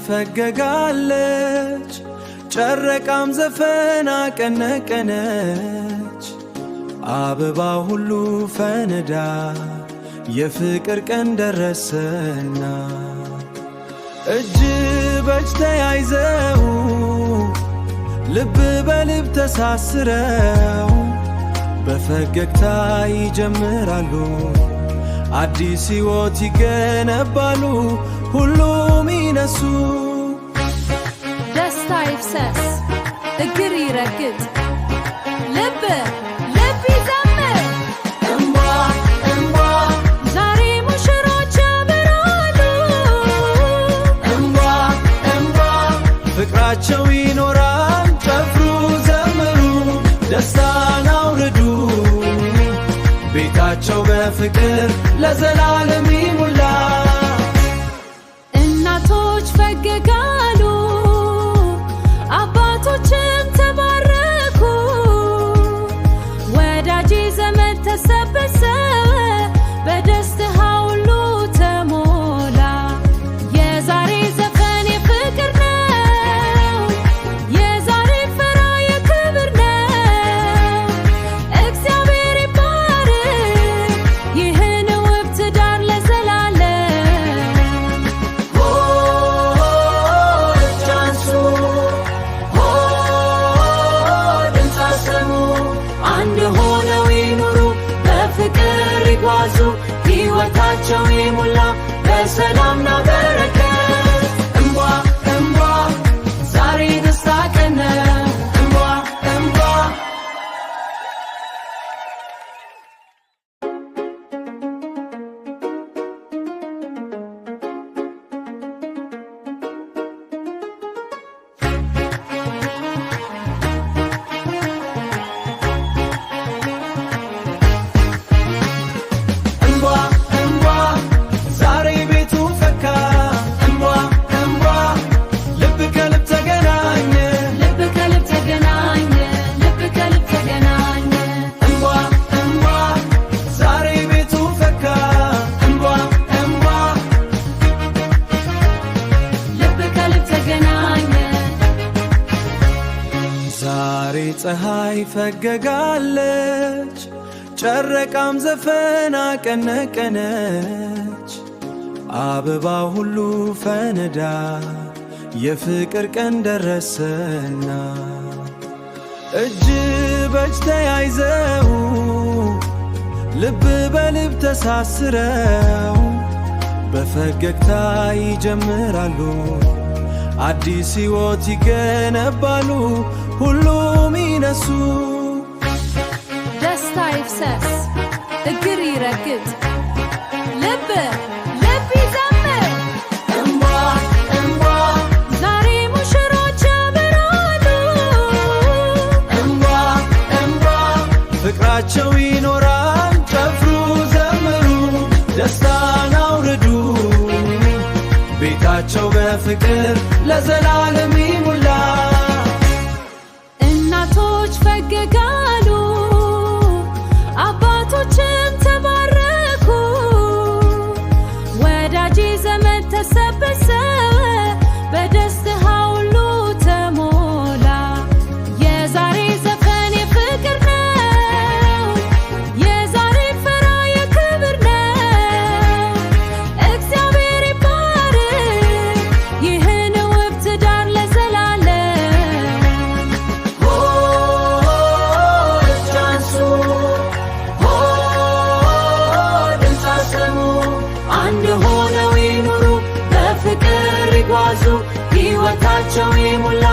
ፈገጋለች ጨረቃም ዘፈን አቀነቀነች አበባ ሁሉ ፈነዳ የፍቅር ቀን ደረሰና እጅ በእጅ ተያይዘው ልብ በልብ ተሳስረው በፈገግታ ይጀምራሉ አዲስ ሕይወት ይገነባሉ ሁሉም ይነሱ ደስታ ይፍሰስ እግር ይረግጥ ልብ ይዘምር እንባ እንባ ዛሬ ሙሽሮች ያበራሉ እንባ እንባ ፍቅራቸው ይኖራል ጨፍሩ ዘምሩ ደስታን አውርዱ ቤታቸው በፍቅር ለዘላለም ይሙላ እናቶች ፈገጋሉ አባቶችም ተባረኩ ወዳጅ ዘመድ ተሰበሰበ በደስታ ሁሉ ተሞላ የዛሬ ዘፈን የፍቅር ነው የዛሬ ፈራ የክብር ነው እግዚአብሔር ይባርክ ይህን ውብ ትዳር ለዘላለም ዳንሱ ድምፅ አሰሙ አንድ ሆነው ይኑሩ በፍቅር ይጓዙ ሕይወታቸው ይሙላ በሰላምና በረከት እንባ እንባ ዛሬ ደስታ ቀን ነው እንባ እንባ እንባ እንባ ዛሬ ቤቱ ፈካ እንባ እንባ ልብ ከልብ ተገናኘ ልብ ከልብ ተገናኘ ልብ ከልብ ተገናኘ እንባ እንባ ዛሬ ቤቱ ፈካ እንባ እንባ ልብ ከልብ ተገናኘ ዛሬ ፀሐይ ፈገጋለች ጨረቃም ዘፈን አቀነቀነች አበባ ሁሉ ፈነዳ የፍቅር ቀን ደረሰና እጅ በእጅ ተያይዘው ልብ በልብ ተሳስረው በፈገግታ ይጀምራሉ አዲስ ሕይወት ይገነባሉ ሁሉም ይነሱ ደስታ ይፍሰስ እግር ይረግጥ ልብ ይዘምር እንባ እንባ ዛሬ ሙሽሮች ያበራሉ እንባ እንባ ፍቅራቸው ይኖራል ጨፍሩ ዘምሩ ደስታን አውርዱ ቤታቸው በፍቅር ለዘላለም ይሙላ እናቶች ፈገጋሉ አባቶችም ተባረኩ ወዳጅ ዘመድ ተሰበሰበ በደስታ ሁሉ ተሞላ የዛሬ ዘፈን የፍቅር ነው የዛሬ ፈራ የክብር ነው እግዚአብሔር ይባርክ ይህን ውብ ትዳር ለዘላለም ዳንሱ ድምፅ አሰሙ አንድ ሆነው ይኑሩ በፍቅር ይጓዙ ሕይወታቸው ይሙላ